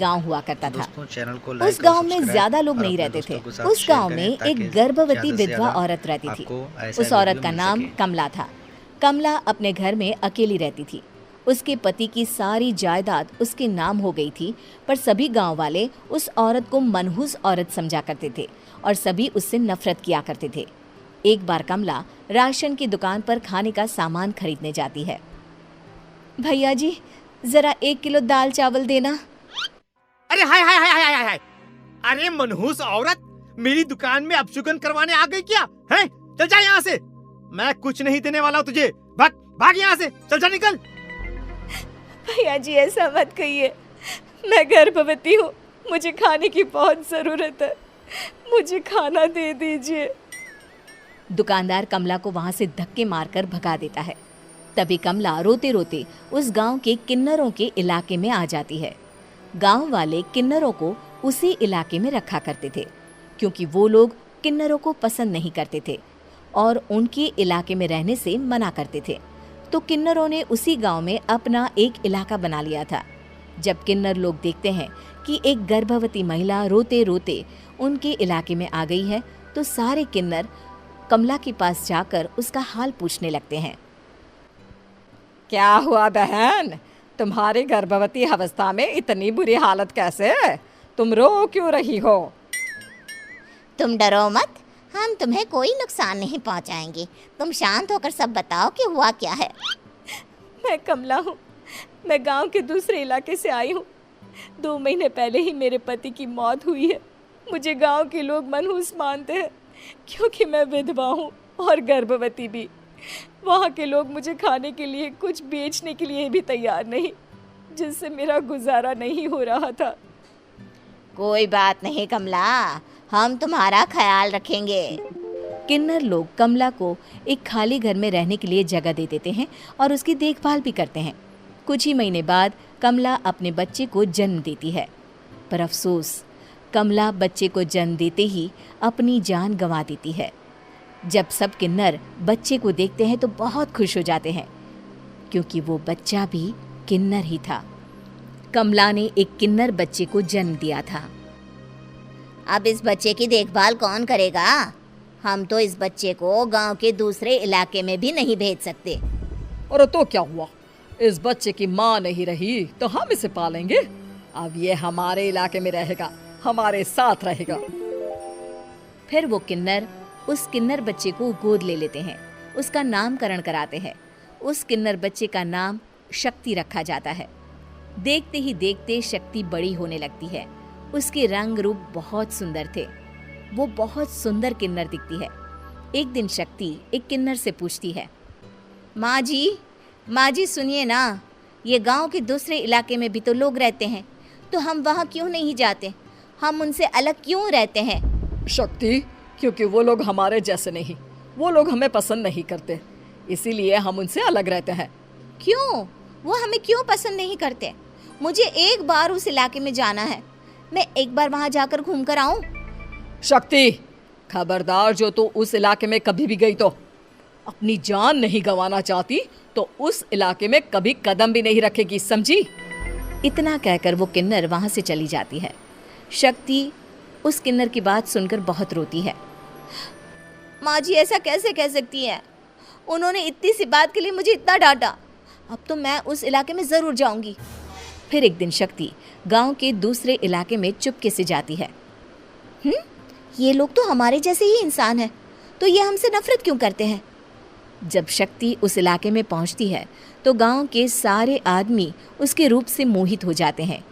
गांव हुआ करता था। चैनल को उस गांव में ज्यादा लोग नहीं रहते थे। उस गांव में एक गर्भवती विधवा औरत रहती थी। उस औरत का नाम कमला था। कमला अपने घर में अकेली रहती थी। उसके पति की सारी जायदाद उसके नाम हो गई थी, पर सभी गांव वाले उस औरत को मनहूस औरत समझा करते थे और सभी उससे नफरत किया करते थे। एक बार कमला राशन की दुकान पर खाने का सामान खरीदने जाती है। भैया जी, जरा 1 किलो दाल चावल देना। अरे हाय हाय हाय हाय हाय, अरे मनहूस औरत, मेरी दुकान में अपशुगन करवाने आ गई क्या? हैं? चल जा यहाँ से, मैं कुछ नहीं देने वाला हूँ तुझे। भाग भाग यहाँ से, चल जा, निकल। भैया जी, ऐसा मत कहिए, मैं गर्भवती हूँ, मुझे खाने की बहुत जरूरत है, मुझे खाना दे दीजिए। दुकानदार कमला को वहां से धक्के मारकर भगा देता है। तभी कमला रोते रोते उस गांव के किन्नरों के इलाके में आ जाती है। गांव वाले किन्नरों को उसी इलाके में रखा करते थे, क्योंकि वो लोग किन्नरों को पसंद नहीं करते थे और उनके इलाके में रहने से मना करते थे। तो किन्नरों ने उसी गांव में अपना एक इलाका बना लिया था। जब किन्नर लोग देखते हैं कि एक गर्भवती महिला रोते रोते उनके इलाके में आ गई है, तो सारे किन्नर कमला के पास जाकर उसका हाल पूछने लगते हैं। क्या हुआ बहन, तुम्हारी गर्भवती अवस्था में इतनी बुरी हालत कैसे है? तुम रो क्यों रही हो? तुम डरो मत, हम तुम्हें कोई नुकसान नहीं पहुंचाएंगे। तुम शांत होकर सब बताओ कि हुआ क्या है। मैं कमला हूँ, मैं गांव के दूसरे इलाके से आई हूँ। 2 महीने पहले ही मेरे पति की मौत हुई है। मुझे गांव के लोग मनहूस मानते हैं, क्योंकि मैं विधवा हूँ और गर्भवती भी। वहाँ के लोग मुझे खाने के लिए कुछ बेचने के लिए भी तैयार नहीं, जिससे मेरा गुजारा नहीं हो रहा था। कोई बात नहीं कमला, हम तुम्हारा ख्याल रखेंगे। किन्नर लोग कमला को एक खाली घर में रहने के लिए जगह दे देते हैं और उसकी देखभाल भी करते हैं। कुछ ही महीने बाद कमला अपने बच्चे को जन्म देती है, पर अफसोस, कमला बच्चे को जन्म देते ही अपनी जान गंवा देती है। जब सब किन्नर बच्चे को देखते हैं तो बहुत खुश हो जाते हैं, क्योंकि वो बच्चा भी किन्नर ही था। कमला ने एक किन्नर बच्चे को जन्म दिया था। अब इस बच्चे की देखभाल कौन करेगा? हम तो इस बच्चे को गांव के दूसरे इलाके में भी नहीं भेज सकते। और तो क्या हुआ, इस बच्चे की माँ नहीं रही तो हम इसे पालेंगे। अब ये हमारे इलाके में रहेगा, हमारे साथ रहेगा। फिर वो किन्नर उस किन्नर बच्चे को गोद ले लेते हैं, उसका नामकरण कराते हैं। उस किन्नर बच्चे का नाम शक्ति रखा जाता है। देखते ही देखते शक्ति बड़ी होने लगती है। उसके रंग रूप बहुत सुंदर थे। वो बहुत सुंदर किन्नर दिखती है। एक दिन शक्ति एक किन्नर से पूछती है, माँ जी सुनिए ना, ये गांव के दूसरे इलाके में भी तो लोग रहते हैं, तो हम वहाँ क्यों नहीं जाते? हम उनसे अलग क्यों रहते हैं? शक्ति, क्योंकि वो लोग हमारे जैसे नहीं, वो लोग हमें पसंद नहीं करते, इसीलिए हम उनसे अलग रहते हैं। क्यों? वो हमें क्यों पसंद नहीं करते? मुझे एक बार उस इलाके में जाना है, मैं एक बार वहाँ जाकर घूम कर आऊँ। शक्ति, खबरदार, जो तू उस इलाके में कभी भी गई तो अपनी जान नहीं गंवाना चाहती तो उस इलाके में कभी कदम भी नहीं रखेगी, समझी? इतना कहकर वो किन्नर वहाँ से चली जाती है। शक्ति उस किन्नर की बात सुनकर बहुत रोती है। माँ जी, ऐसा कैसे कह सकती हैं? उन्होंने इतनी सी बात के लिए मुझे इतना डांटा। अब तो मैं उस इलाके में ज़रूर जाऊंगी। फिर एक दिन शक्ति गांव के दूसरे इलाके में चुपके से जाती है। ये लोग तो हमारे जैसे ही इंसान हैं, तो ये हमसे नफरत क्यों करते हैं? जब शक्ति उस इलाके में पहुंचती है तो गांव के सारे आदमी उसके रूप से मोहित हो जाते हैं।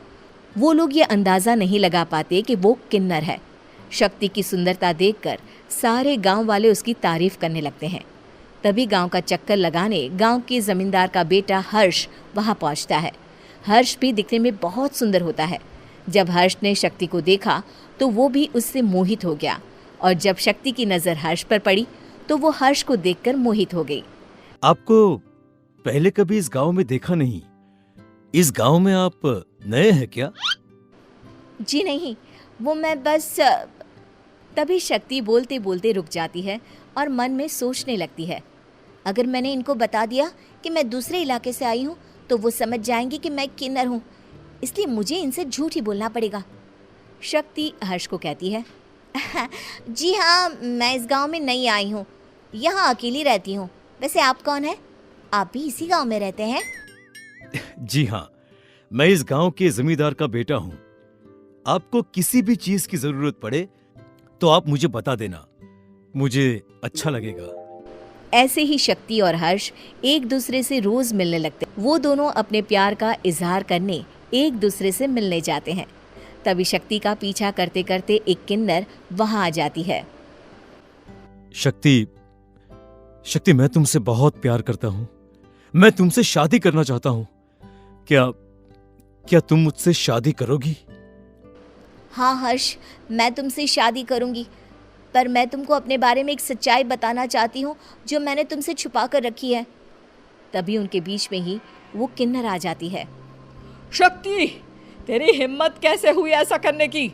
वो लोग ये अंदाज़ा नहीं लगा पाते कि वो किन्नर है। शक्ति की सुंदरता देखकर सारे गांव वाले उसकी तारीफ करने लगते हैं। तभी गांव का चक्कर लगाने गांव के जमींदार का बेटा हर्ष वहां पहुंचता है। हर्ष भी दिखने में बहुत सुंदर होता है। जब हर्ष ने शक्ति को देखा तो वो भी उससे मोहित हो गया, और जब शक्ति की नज़र हर्ष पर पड़ी तो वो हर्ष को देखकर मोहित हो गई। आपको पहले कभी इस गांव में देखा नहीं। इस गांव में आप नए हैं क्या? जी नहीं, वो मैं बस। तभी शक्ति बोलते बोलते रुक जाती है और मन में सोचने लगती है, अगर मैंने इनको बता दिया कि मैं दूसरे इलाके से आई हूँ तो वो समझ जाएंगे कि मैं किन्नर हूँ, इसलिए मुझे इनसे झूठ ही बोलना पड़ेगा। शक्ति हर्ष को कहती है, जी हाँ, मैं इस गांव में नई आई हूँ, यहाँ अकेली रहती हूँ। वैसे आप कौन है? आप भी इसी गांव में रहते हैं? जी हाँ, मैं इस गांव के जमींदार का बेटा हूं। आपको किसी भी चीज की जरूरत पड़े तो आप मुझे बता देना, मुझे अच्छा लगेगा। ऐसे ही शक्ति और हर्ष एक दूसरे से रोज मिलने लगते। वो दोनों अपने प्यार का इजहार करने एक दूसरे से मिलने जाते हैं। तभी शक्ति का पीछा करते करते एक किन्नर वहां आ जाती है। शक्ति, मैं तुमसे बहुत प्यार करता हूं। मैं तुमसे शादी करना चाहता हूं। क्या तुम मुझसे शादी करोगी? हाँ हर्ष, मैं तुमसे शादी करूँगी, पर मैं तुमको अपने बारे में एक सच्चाई बताना चाहती हूँ जो मैंने तुमसे छुपा कर रखी है। तभी उनके बीच में ही वो किन्नर आ जाती है। शक्ति, तेरी हिम्मत कैसे हुई ऐसा करने की?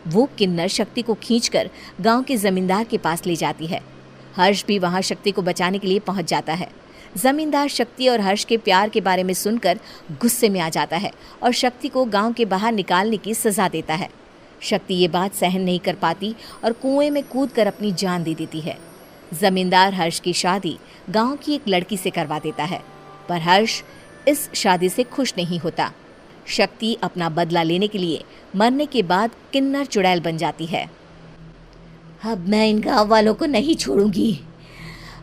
वो किन्नर शक्ति को खींचकर गांव के जमींदार के पास ले जाती है। हर्ष भी वहां शक्ति को बचाने के लिए पहुंच जाता है। जमींदार शक्ति और हर्ष के प्यार के बारे में सुनकर गुस्से में आ जाता है और शक्ति को गांव के बाहर निकालने की सजा देता है। शक्ति ये बात सहन नहीं कर पाती और कुएं में कूदकर अपनी जान दे देती है। जमींदार हर्ष की शादी गांव की एक लड़की से करवा देता है, पर हर्ष इस शादी से खुश नहीं होता। शक्ति अपना बदला लेने के लिए मरने के बाद किन्नर चुड़ैल बन जाती है। अब मैं इन गाँव वालों को नहीं छोड़ूंगी,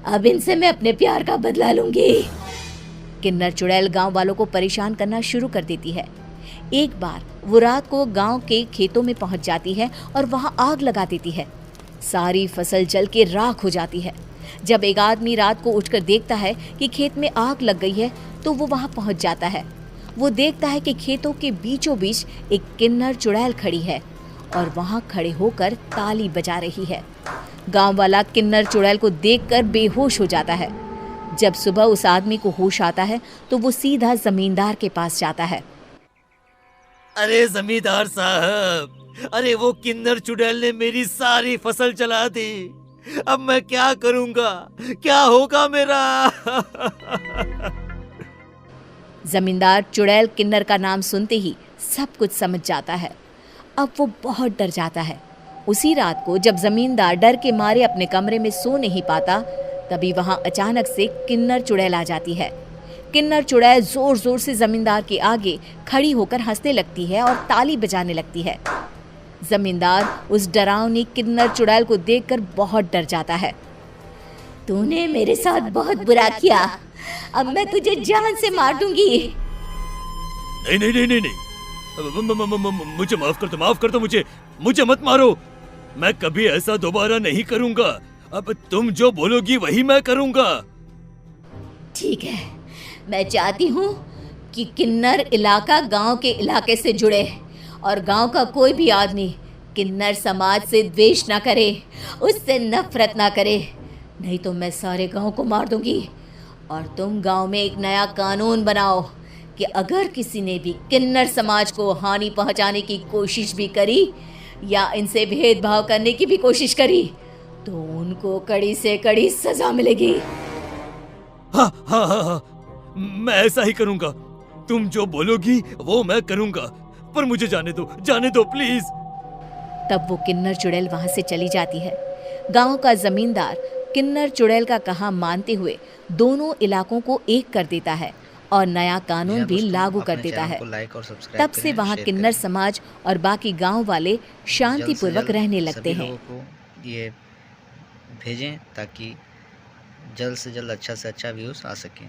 अब इनसे मैं अपने प्यार का बदला लूंगी। किन्नर चुड़ैल गांव वालों को परेशान करना शुरू कर देती है। एक बार वो रात को गांव के खेतों में पहुंच जाती है और वहां आग लगा देती है। सारी फसल जल के राख हो जाती है। जब एक आदमी रात को उठकर देखता है कि खेत में आग लग गई है तो वो वहां पहुंच जाता है। वो देखता है कि खेतों के बीचों बीच एक किन्नर चुड़ैल खड़ी है और वहां खड़े होकर ताली बजा रही है। गांव वाला किन्नर चुड़ैल को देखकर बेहोश हो जाता है। जब सुबह उस आदमी को होश आता है तो वो सीधा जमींदार के पास जाता है। अरे जमींदार साहब, अरे वो किन्नर चुड़ैल ने मेरी सारी फसल जला दी। अब मैं क्या करूंगा? क्या होगा मेरा? जमींदार चुड़ैल किन्नर का नाम सुनते ही सब कुछ समझ जाता है। अब वो बहुत डर जाता है। उसी रात को जब जमींदार डर के मारे अपने कमरे में सो नहीं पाता, तभी वहां अचानक से किन्नर चुड़ैल आ जाती है। किन्नर चुड़ैल जोर जोर से जमींदार के आगे खड़ी होकर हंसने लगती है और ताली बजाने लगती है। जमींदार उस डरावनी किन्नर चुड़ैल को देखकर बहुत डर जाता है। तूने मेरे साथ बहुत बुरा किया, अब मैं तुझे जान से मार दूंगी। नहीं नहीं नहीं नहीं नहीं, मुझे माफ कर दो, मुझे मत मारो। मैं कभी ऐसा दोबारा नहीं करूंगा। अब तुम जो बोलोगी वही मैं करूंगा। ठीक है, मैं चाहती हूँ कि किन्नर इलाका गांव के इलाके से जुड़े और गांव का कोई भी आदमी किन्नर समाज से द्वेष ना करे, उससे नफरत ना करे, नहीं तो मैं सारे गांव को मार दूंगी। और तुम गांव में एक नया कानून बनाओ कि अगर किसी ने भी किन्नर समाज को हानि पहुंचाने की कोशिश भी करी या इनसे भेदभाव करने की भी कोशिश करी तो उनको कड़ी से कड़ी सजा मिलेगी। हाँ हाँ हाँ हाँ, मैं ऐसा ही करूंगा। तुम जो बोलोगी वो मैं करूंगा, पर मुझे जाने दो प्लीज। तब वो किन्नर चुड़ैल वहां से चली जाती है। गांव का जमींदार किन्नर चुड़ैल का कहा मानते हुए दोनों इलाकों को एक कर देता है और नया कानून भी लागू कर देता है। तब से वहां किन्नर समाज और बाकी गांव वाले शांतिपूर्वक रहने लगते हैं। ये भेजें ताकि जल्द से जल्द अच्छा से अच्छा व्यूज आ सके।